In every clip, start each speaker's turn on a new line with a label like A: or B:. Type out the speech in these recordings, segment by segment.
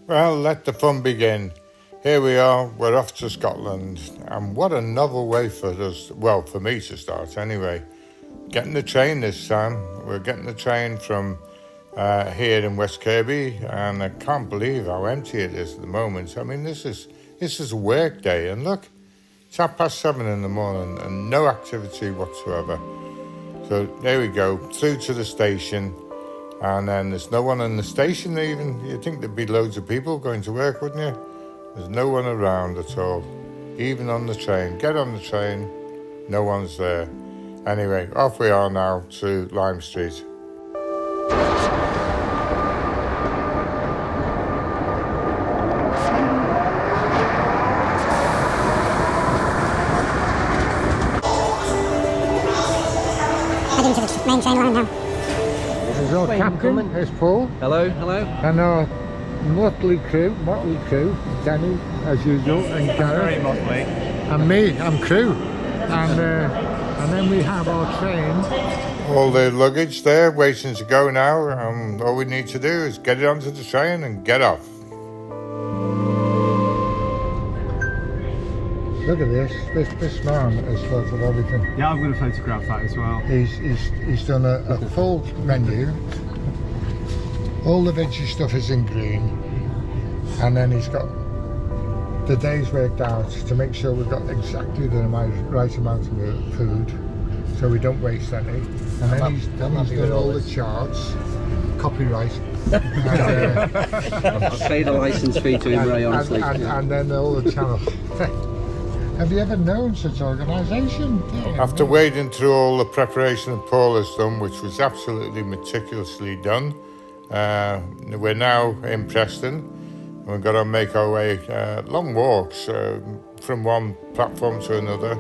A: Well, let the fun begin. Here we are, we're off to Scotland, and what a novel way for us, well, for me to start anyway. Getting the train this time. We're getting the train from here in West Kirby, and I can't believe how empty it is at the moment. I mean, this is a work day, and look, it's 7:30 in the morning and no activity whatsoever. So there we go, through to the station. And then there's no one in the station even. You'd think there'd be loads of people going to work, wouldn't you? There's no one around at all. Even on the train. Get on the train, no one's there. Anyway, off we are now to Lime Street.
B: Heading to the main train line now.
C: There's our captain, there's Paul.
D: Hello, hello.
C: And our motley crew, Danny, as usual, and Gareth.
D: Very motley.
C: And me, I'm crew. And then we have our train.
A: All the luggage there, waiting to go now. All we need to do is get it onto the train and get off.
C: Look at this man has thought of everything.
D: Yeah, I'm going to photograph that as well.
C: He's done a full menu. All the veggie stuff is in green, and then he's got the days worked out to make sure we've got exactly the right amount of food, so we don't waste any. And then he's done all the charts, copyright.
D: I'll pay the license fee to him, Ray, honestly.
C: And then all the channels. Have you ever known such organisation?
A: After wading through all the preparation that Paul has done, which was absolutely meticulously done, we're now in Preston. We've got to make our way long walks from one platform to another.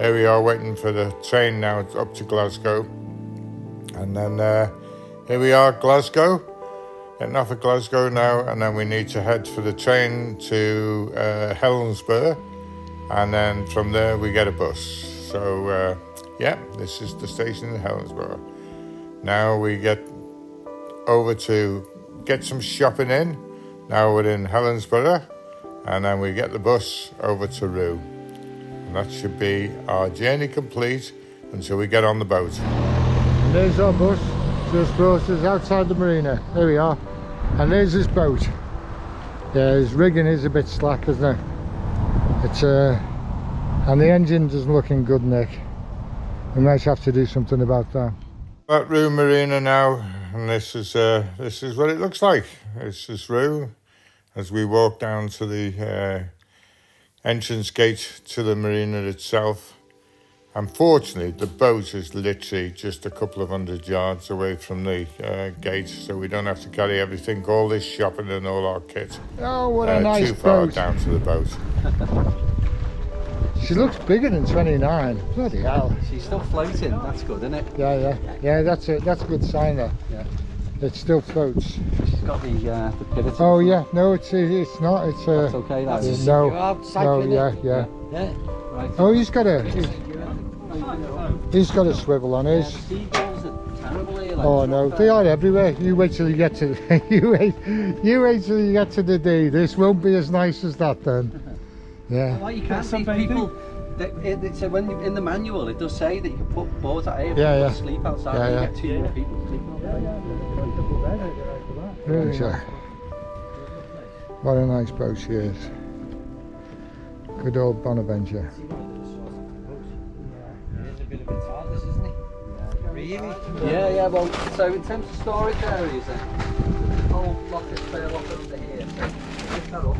A: Here we are waiting for the train now up to Glasgow. And then here we are, Glasgow. Getting off at Glasgow now, and then we need to head for the train to Helensburgh. And then from there we get a bus. So yeah, this is the station in Helensburgh. Now we get over to get some shopping in. Now we're in Helensburgh, and then we get the bus over to Rue. And that should be our journey complete until we get on the boat.
C: And there's our bus, just brought us outside the marina. There we are. And there's this boat. Yeah, his rigging is a bit slack, isn't it? It's and the engine doesn't looking good, Nick. We might have to do something about that.
A: At Rue Marina now, and this is what it looks like. This is Rue as we walk down to the entrance gate to the marina itself. Unfortunately, the boat is literally just a couple of 100 yards away from the gate, so we don't have to carry everything, all this shopping and all our kit.
C: Oh, what a nice
A: too far
C: boat.
A: down to the boat.
C: She looks bigger than 29. Bloody hell.
D: She's still floating, that's good, isn't it?
C: Yeah, that's a good sign there.
D: Yeah.
C: It still floats.
D: She's got the pivot.
C: Oh yeah, no, it's not. It's
D: That's okay, that's
C: no, yeah.
D: Yeah, right.
C: Oh, he's got a swivel on his.
D: Seagulls are terrible here.
C: Oh no, they are everywhere. You wait till you get to you wait till you get to the Dee. This won't be as nice as that then. Yeah.
D: Well, you can't see people. It said when in the manual it does say that you can put boards out here.
C: Yeah.
D: Sleep outside.
C: Yeah,
D: and you get 2 more people sleeping on the
C: Really? What a nice boat she is. Good old Bonaventure.
D: Yeah, well, so in terms of storage areas then, the whole locker fell off under here, so lift that up,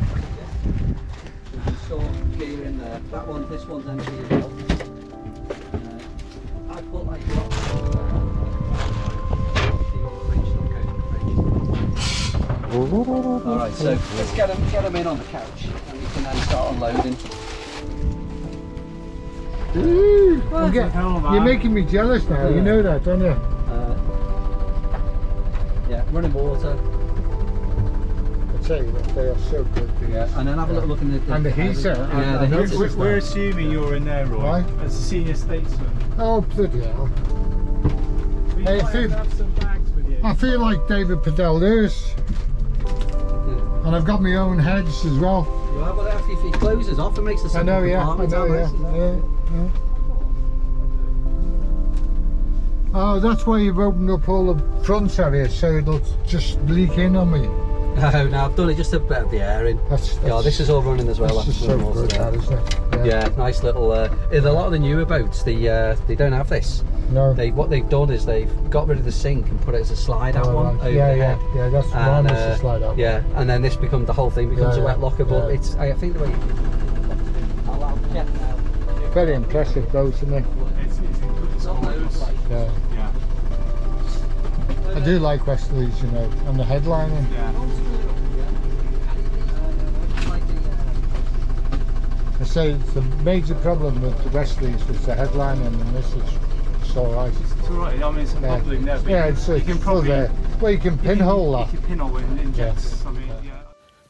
D: you can store gear in there. That one, this one's empty as well. I put like Alright, so let's get them in on the couch and we can then start unloading.
C: Ooh, you're making me jealous now, you know that, don't you?
D: Yeah, running water.
C: I tell you that, they are so good.
D: Yeah, and then have a little look in the...
C: And the heater.
D: Yeah, the heater.
E: We're assuming you're in there, Roy,
C: Why?
E: as a senior statesman.
C: Oh, bloody hell.
E: But you
C: Hey,
E: might have some bags with you.
C: I feel like David Padell. And I've got my own hedge as well.
D: You are, but if it closes off, it makes the
C: I know,
D: second
C: yeah. I
D: compartment
C: know,
D: sound
C: yeah.
D: nice, doesn't it?
C: Yeah. Oh, that's why you've opened up all the front area so it'll just leak in on me.
D: No, I've done it just a bit of the air in. Yeah, this is all running as well.
C: That's just so good, that, isn't it?
D: Yeah, nice little. In a lot of the newer boats, they don't have this.
C: No.
D: What they've done is they've got rid of the sink and put it as a slide-out one over the head.
C: Yeah, that's mine was a slide-out.
D: Yeah, and then this becomes the whole thing becomes a wet locker. But it's I think the way. I'll check now.
C: Very impressive boat, isn't it?
E: It's in good storage.
C: Yeah.
E: Yeah.
C: I do like Westerleys, you know, and the headlining.
E: Yeah.
C: I say the major problem with the Westerleys was the headlining, and this is alright.
E: It's alright. I mean, it's probably never.
C: Yeah, it's
E: you can probably.
C: there. Well, you can pinhole that.
E: You can pinhole and inject. I mean, yeah.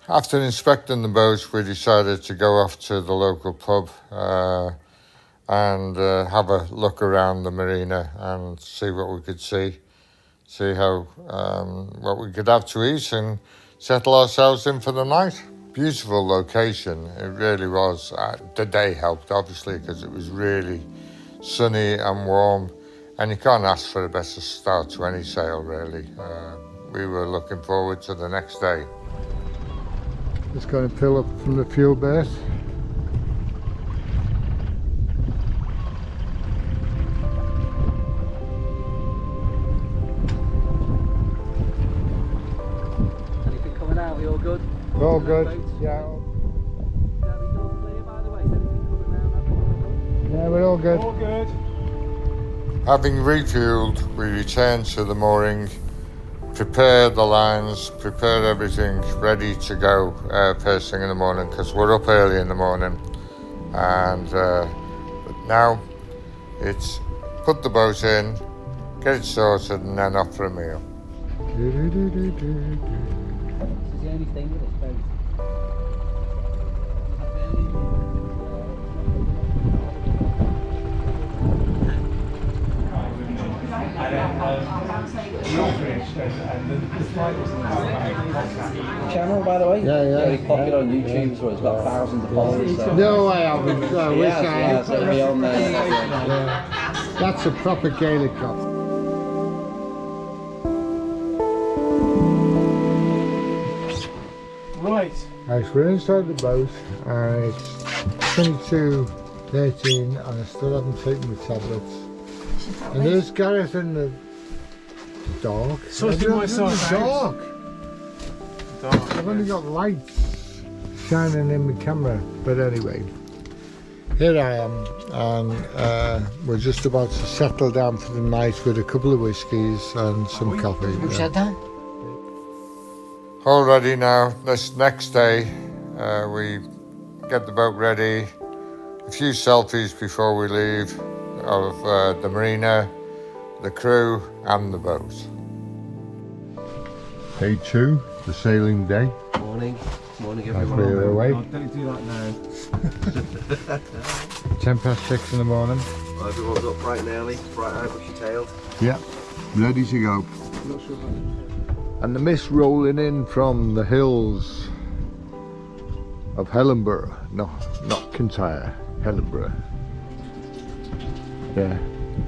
A: After inspecting the boat, we decided to go off to the local pub and have a look around the marina and see what we could see how what we could have to eat and settle ourselves in for the night. Beautiful location, it really was. The day helped, obviously, because it was really sunny and warm, and you can't ask for a better start to any sail, really. We were looking forward to the next day.
C: Just going to fill up from the fuel berth.
D: Anything coming out? We all good?
C: All good. Yeah. Yeah, we're all good.
E: All good.
A: Having refueled, we returned to the mooring, prepared the lines, prepared everything ready to go first thing in the morning, because we're up early in the morning. And but now it's put the boat in, get it sorted, and then off for a meal.
D: This is the only thing with this boat. Channel, by the way.
C: Yeah.
D: Very popular on YouTube as well. It's got thousands of followers. So.
C: No, I haven't. I wish I had.
D: It'll be on there.
C: Yeah. That's a proper Gaelic cup.
E: Right.
C: Right, we're inside the boat and it's 22:13 and I still haven't taken the tablets. And there's Gareth in the dark.
E: So it's my side.
C: Dark. I've only got lights shining in my camera, but anyway. Here I am, and we're just about to settle down for the night with a couple of whiskies and some coffee.
B: Who said that?
A: All ready now. This next day, we get the boat ready. A few selfies before we leave of the marina, the crew, and the boat. Day 2, the sailing day.
D: Morning
C: We're
D: everyone.
C: away.
E: Oh, don't do that now.
C: 6:10 in the morning.
F: Well, everyone's up bright and early, bright-eyed, bushy-tailed.
C: Yeah, ready to go. And the mist rolling in from the hills of Hellenborough. No, not Kintyre, Hellenborough. Yeah,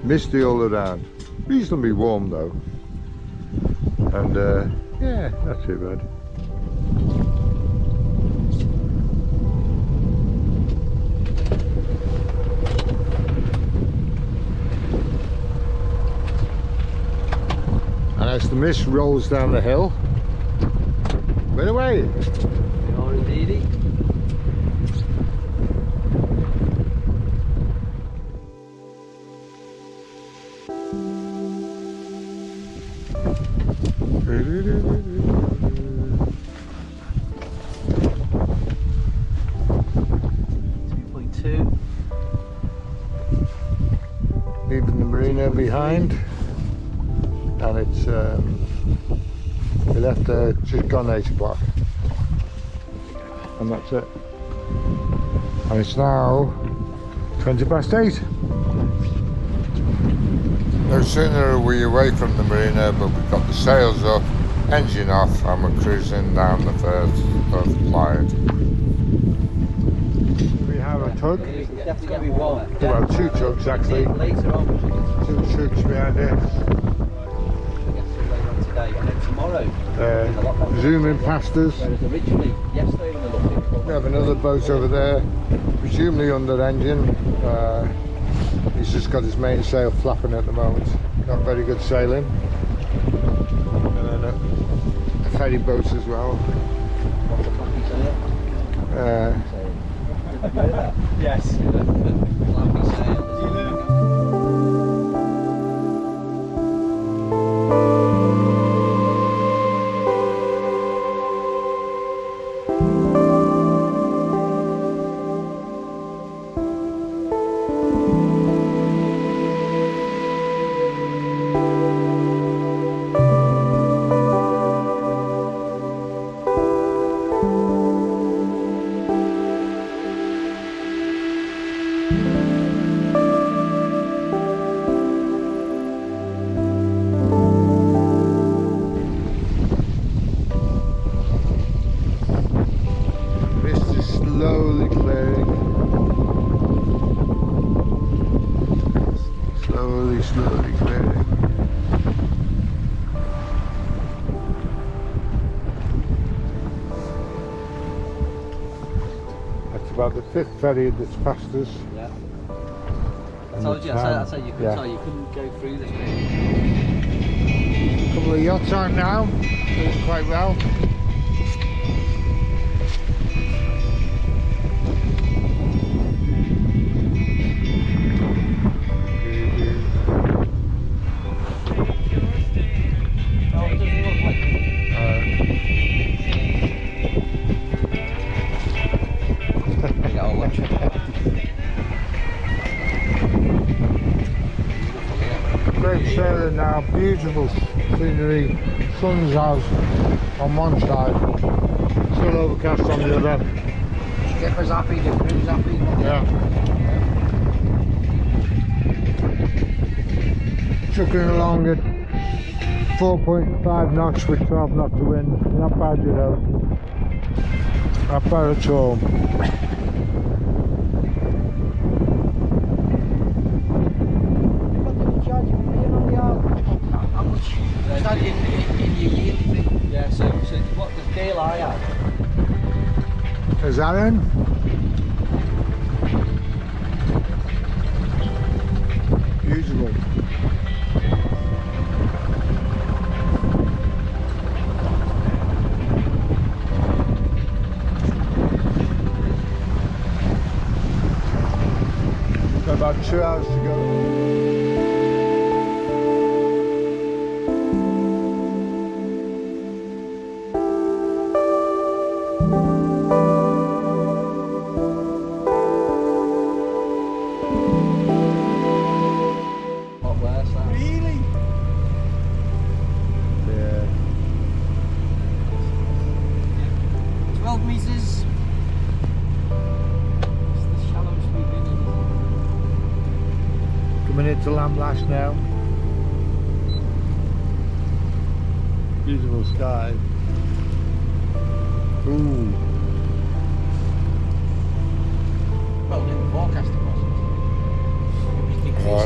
C: misty all around. Reasonably warm though. And yeah, not too bad. And as the mist rolls down the hill, we're away.
D: We are indeedy.
C: Leaving the marina behind, and it's we left just gone 8 o'clock, and that's it. And it's now 8:20.
A: No sooner are we away from the marina, but we've got the sails up, engine off, and we're cruising down the first of Clyde.
C: We have a tug.
D: It's definitely going to be warmer.
C: Well, two tugs actually.
D: Later on, we should get some
C: Two tugs behind it.
D: later on today. And then tomorrow, it's a lot better.
C: Zooming past us.
D: Whereas originally, yesterday when I looked, it was
C: We have another boat over there, presumably under engine. He's just got his mainsail flapping at the moment. Not very good sailing. And then a ferry boat as well.
D: what's the flappy sail?
E: Yes.
D: Flappy sail.
C: Mist is slowly clearing. Slowly clearing. That's about the fifth ferry that's passed us.
D: Yeah. I
C: And
D: told
C: the
D: you,
C: time-
D: I said you could
C: yeah.
D: tell you couldn't go through this bit.
C: Couple of yachts on now, doing quite well.
D: Oh, it doesn't look like we got a watch.
C: Great sailing now, beautiful scenery, sun's out on one side, still overcast on the other.
D: Skipper's happy, the crew's happy.
C: Yeah. Chucking along at 4.5 knots with 12 knots of wind, not bad you know, not bad at all.
D: Is that in your yearly thing? Yeah, so what the deal I had.
C: Is that in? Beautiful. Got about 2 hours to go.
D: What where's that? Really?
C: Yeah.
D: 12 metres. It's the shallowest we've been in.
C: Coming into Lamlash now. Beautiful sky. Ooh.
D: Well, in the forecast it wasn't.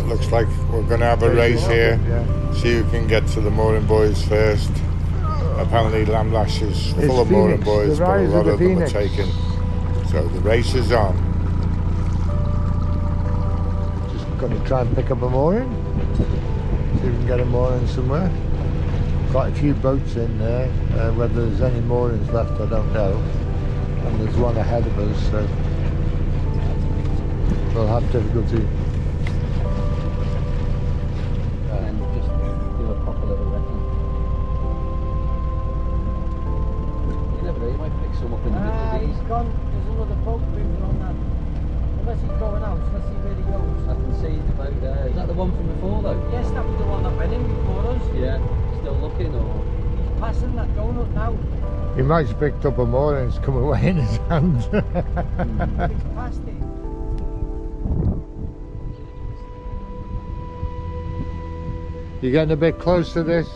A: It looks like we're going to have a race here.
C: Yeah.
A: See who can get to the mooring buoys first. Apparently Lamlash is
C: It's
A: full of mooring
C: Phoenix,
A: buoys,
C: the
A: but a
C: rise
A: lot
C: of the
A: of them are
C: Phoenix.
A: taken. So the race is on.
C: Just going to try and pick up a mooring. See if we can get a mooring somewhere. Quite a few boats in there. Whether there's any moorings left, I don't know. And there's one ahead of us, so we'll have difficulty.
D: And just do a proper little wrecking. You never know, you might pick some up in the middle of these.
G: He's gone. There's another boat moving on that. Unless he's going out, let's see where he goes.
D: I can see the boat there. Is that the one from before though?
G: Yes, that was the one that went in before us.
D: Yeah. Still looking or?
G: He's passing that donut now.
C: He might have picked up a mooring and it's come away in his hand.
G: He's past it.
C: You're getting a bit close to this.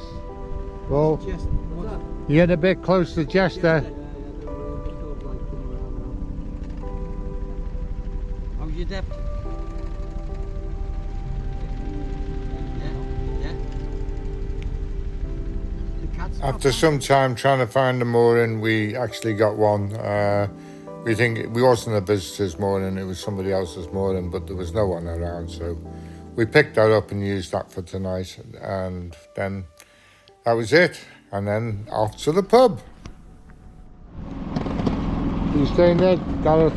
C: Well,
G: Just
C: You're getting a bit close to Jester.
G: How's your depth? Yeah. The cat's
A: After some time trying to find a mooring, we actually got one. We think it wasn't a visitor's mooring, it was somebody else's mooring, but there was no one around, so we picked that up and used that for tonight, and then that was it. And then off to the pub.
C: You staying there, Gareth?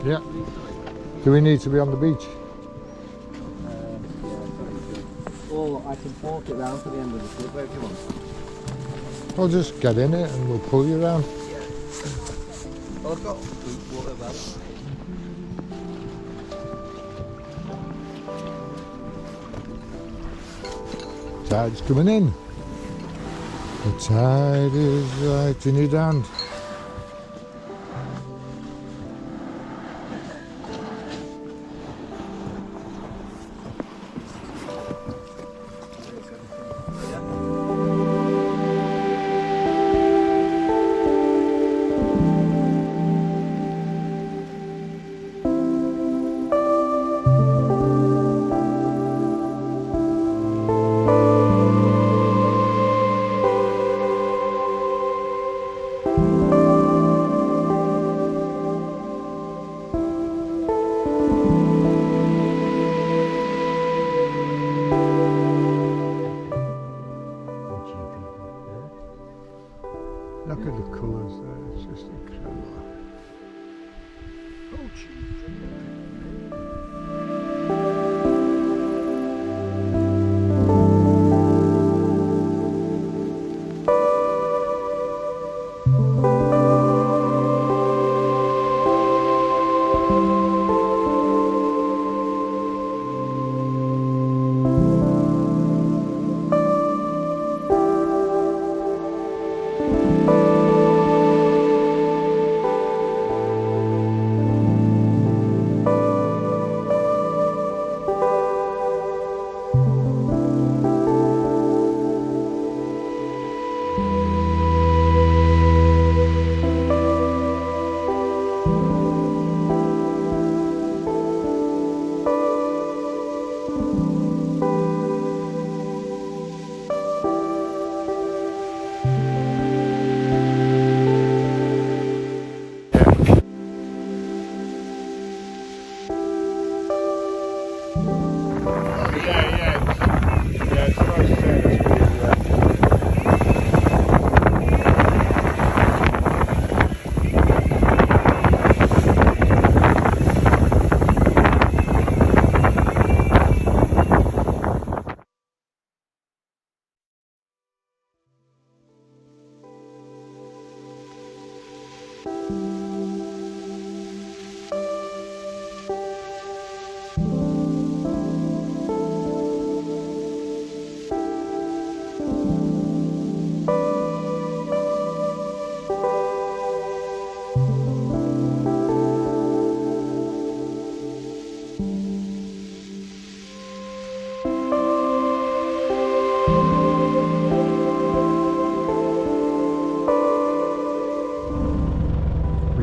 C: Yeah. Do we need to be on the beach?
F: Or I can walk it round to the end of the clip if you want.
C: Or just get in it and we'll pull you around.
F: Well, I've got water belt.
C: Tide's coming in. The tide is right in your hand. Look at the colours there, it's just incredible.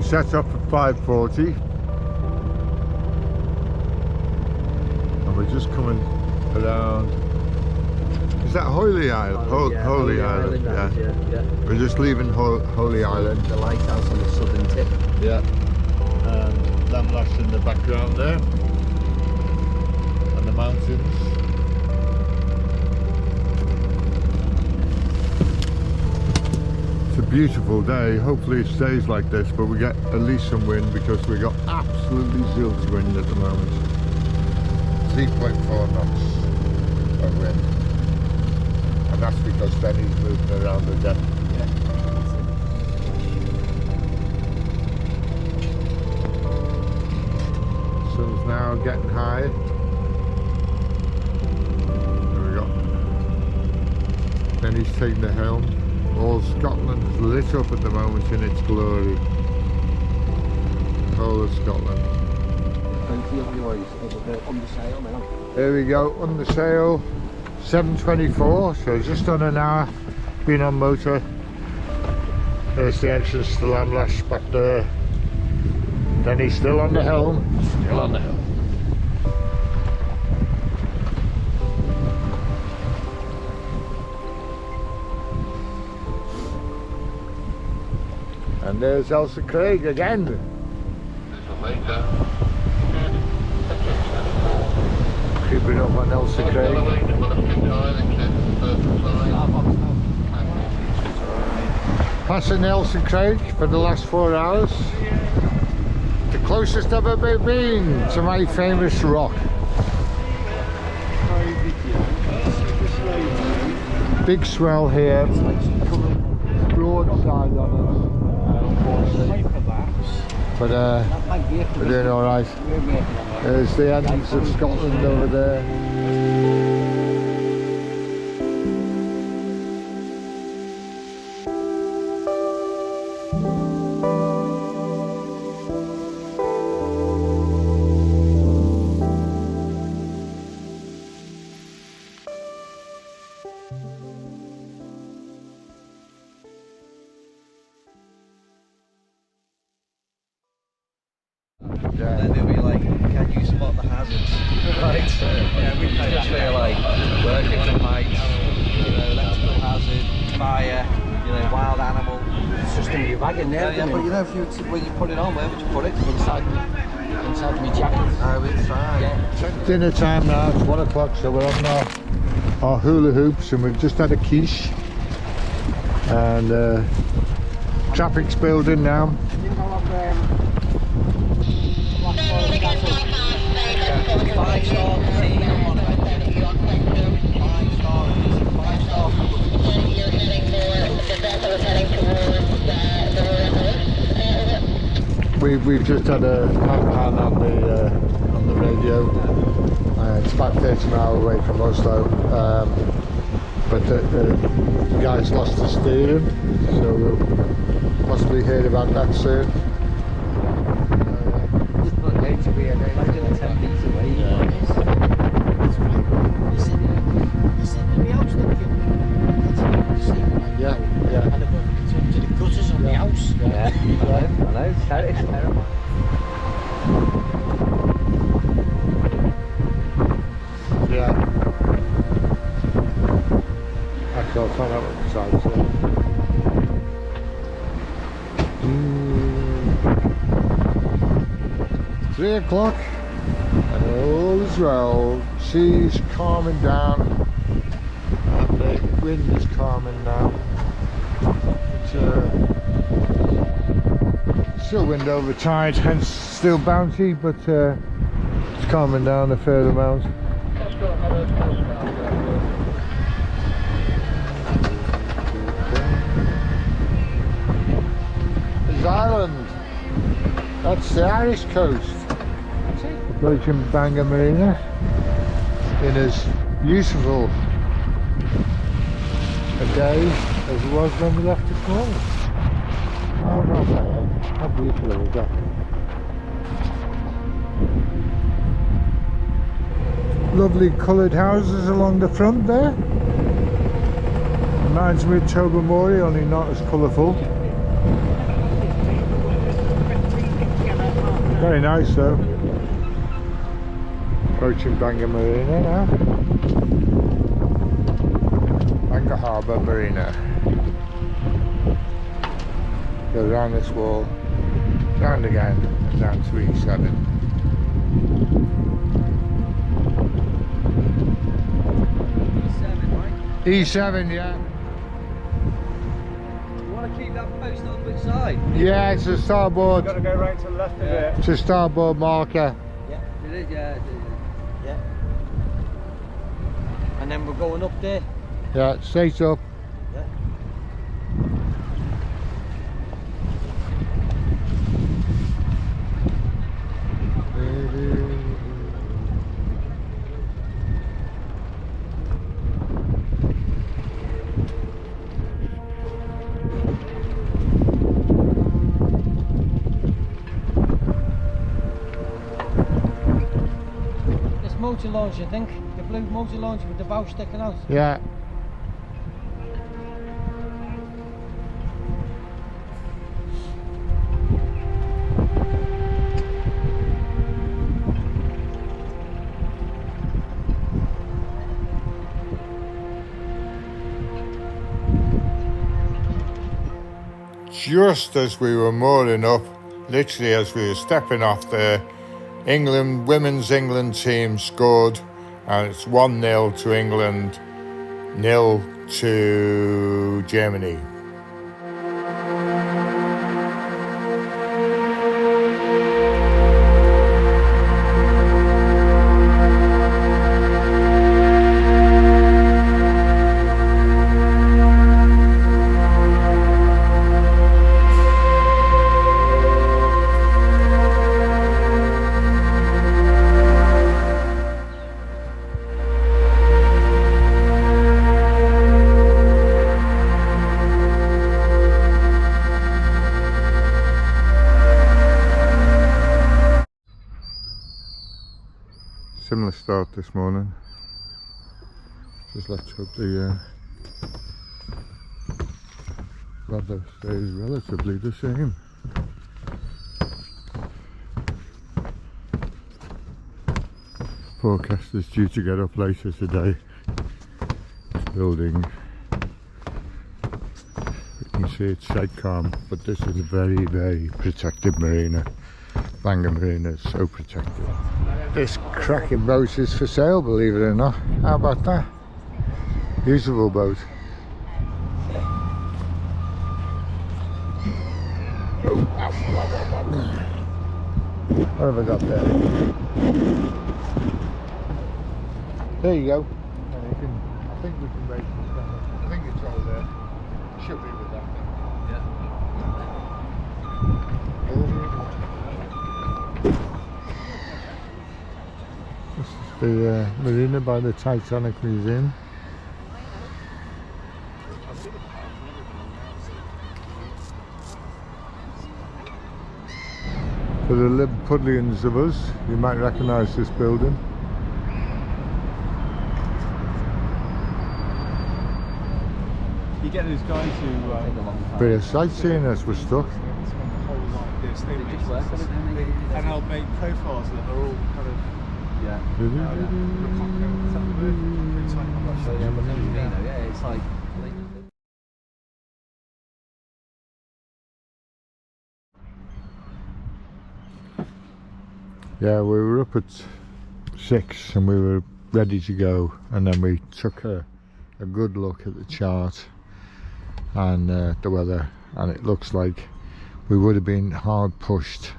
C: Set up at 5:40 and we're just coming around. Is that Holy Island? Holy Island, yeah. We're just leaving Holy Island.
F: The lighthouse on the southern tip.
C: Yeah. And Lamlash in the background there. And the mountains. It's a beautiful day. Hopefully it stays like this, but we get at least some wind because we got absolutely zilch wind at the moment. 3.4 knots of wind. that's because Benny's moving around the deck. Sun's now getting high. There we go. Benny's taking the helm. All Scotland's lit up at the moment in its glory. The whole of Scotland. There we go, on the sail, 7:24, so just on an hour, been on motor. There's the entrance to Lamlash back there. Then he's still on the helm. Still on the helm. And there's Elsa Craig again. Creeping up on Elsa Craig. Passing Elsa Craig for the last 4 hours. The closest I've ever been to my famous rock. Big swell here. Broadside on us. But we're doing alright. There's the entrance of Scotland over there.
F: And then they'll be like, can you spot the hazards? Right? Yeah, we just feel like working from heights, you know, electrical hazard, fire, you know, wild animal.
G: It's just in your bag in there,
F: Yeah, but you know, if you when you put it on, where would you put it?
G: inside my jacket.
F: Oh, inside.
G: Yeah.
C: Dinner time now, it's 1 o'clock, so we're on our hula hoops and we've just had a quiche. And traffic's building now.
G: Didn't go up,
F: 5-star team on it. 5-star.
C: We've just had a hand on the radio. It's about 30 miles away from Oslo, but the guy's lost the steering, so we'll possibly hear about that soon. Yeah, yeah.
G: And above, in terms of the gutters on the house.
F: I know, it's terrible.
C: Yeah. Actually, I'll find out what the time is. 3 o'clock, and all is well. Sea's calming down, and the wind is calming now. Still wind over tide, hence still bouncy, but it's calming down a fair amount. There's Ireland. That's the Irish coast. Approaching Bangor Marina in as beautiful a day as it was when we left this morning. Oh, not bad. How beautiful is that? Lovely coloured houses along the front there. Reminds me of Tobermory, only not as colourful. Very nice though. Approaching Bangor Marina now. Bangor Harbour Marina. Go around this wall, round again, and down to E7. E7, yeah.
F: You want to keep that post on which side?
C: Yeah, it's a starboard.
E: Got to go right to the left of it.
C: It's a starboard marker.
F: It is, yeah.
G: Yeah. And then we're going up there.
C: Yeah, straight up.
G: This motor launch, I think. The blue motor launch with the bow sticking out.
C: Yeah.
A: Just as we were mooring up, literally as we were stepping off there, women's England team scored, and it's 1-0 to England, 0 to Germany.
C: Similar start this morning. Just let's hope the weather stays relatively the same. Forecast is due to get up later today. It's building. You can see it's dead calm, but this is a very, very protected marina. Bangor Marina is so protected. This cracking boat is for sale, believe it or not. How about that? Usable boat. What have I got there? There you go. I think we can raise this down. I think it's all there. Should be with that thing. This is the marina by the Titanic Museum. For the Liverpudlians of us, you might recognise this building.
E: You get these guys who
C: Bit of sightseeing as we're stuck.
E: and they'll make profiles that are all kind of
D: Yeah, it's like.
C: Yeah, we were up at 6 and we were ready to go, and then we took a good look at the chart and the weather, and it looks like we would have been hard pushed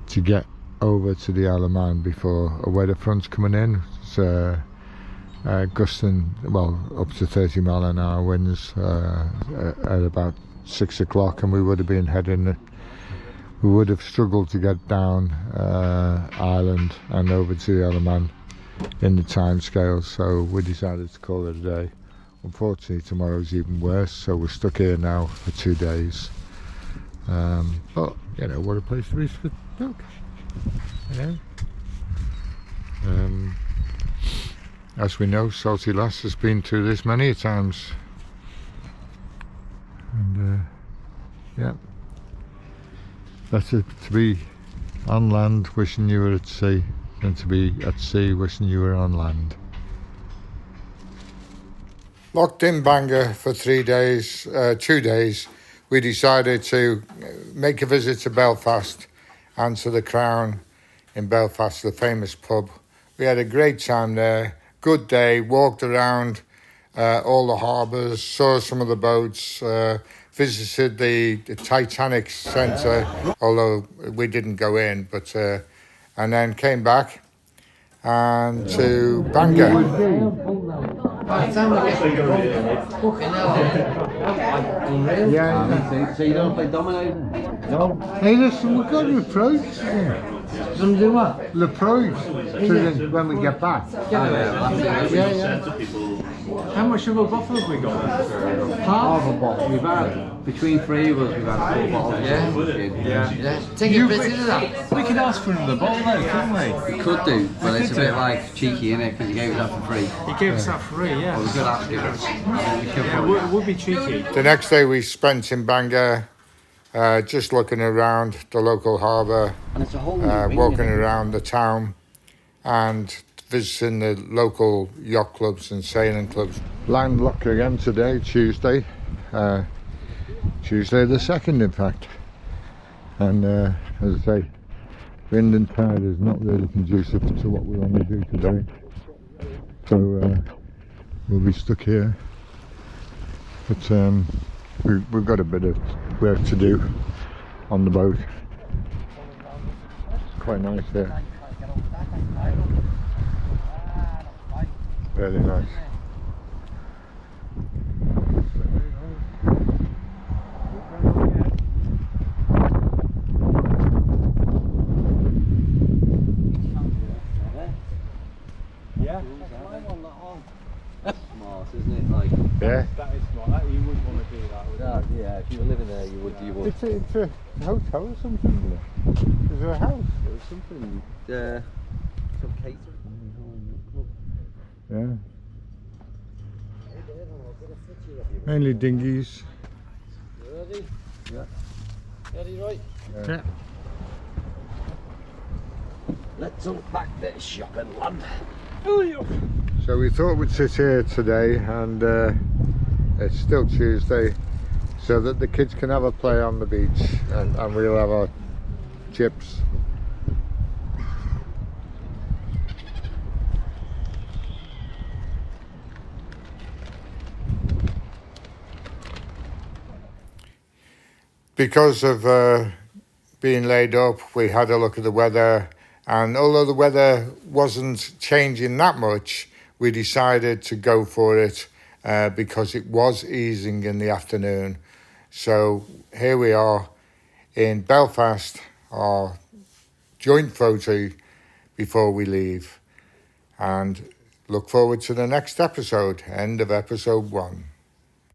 C: to get over to the Isle of Man before a weather front's coming in. It's gusting, well, up to 30 mile an hour winds at about 6 o'clock, and we would have been heading. We would have struggled to get down Ireland and over to the Isle of Man in the time scale, so we decided to call it a day. Unfortunately, tomorrow's even worse, so we're stuck here now for 2 days. But you know, what a place to be for look. You know, as we know, Salty Lass has been through this many a times, and yeah. Better to be on land wishing you were at sea than to be at sea wishing you were on land.
A: Locked in Bangor for 3 days, 2 days, we decided to make a visit to Belfast and to the Crown in Belfast, the famous pub. We had a great time there, good day, walked around all the harbours, saw some of the boats, visited the Titanic Centre, although we didn't go in, but and then came back and to Bangor.
G: By the time we get fucking hell. Unreal.
C: Yeah.
D: So you don't play dominoes?
G: No.
C: Hey, listen, we've got reproach.
G: Some do what?
C: Reproach when we get back. Yeah.
E: How much of a bottle have we got?
G: Half a bottle.
D: We've had, between three of us, we've had 4 bottles.
G: Yeah. Take a bit of that.
E: We could ask for another bottle though, couldn't we?
D: We could do, but it's a bit like cheeky, innit? Because he gave us that for free.
E: He gave us that free, yeah.
D: We could ask him.
E: Yeah, it would be cheeky.
A: The next day we spent in Bangor, just looking around the local harbour,
D: And it's a whole
A: walking around the town and visiting the local yacht clubs and sailing clubs.
C: Landlocked again today, Tuesday. Tuesday the 2nd, in fact. And as I say, wind and tide is not really conducive to what we want to do today. So we'll be stuck here. But we've got a bit of work to do on the boat. It's quite nice here. Very nice.
E: Yeah.
D: Smart, isn't it? Like,
C: Yeah.
E: That is smart. You wouldn't want to do that, would you?
D: yeah, if you were living there, you would.
C: It's a hotel or something, isn't it? Is there a house or something?
D: Some catering.
C: Yeah. Mainly dinghies.
G: Ready?
C: Yeah.
G: Ready, right?
C: Yeah.
D: Let's unpack this shopping, lad.
C: So we thought we'd sit here today, and it's still Tuesday, so that the kids can have a play on the beach, and we'll have our chips.
A: Because of being laid up, we had a look at the weather, and although the weather wasn't changing that much, we decided to go for it because it was easing in the afternoon. So here we are in Belfast, our joint photo before we leave, and look forward to the next episode, end of episode 1.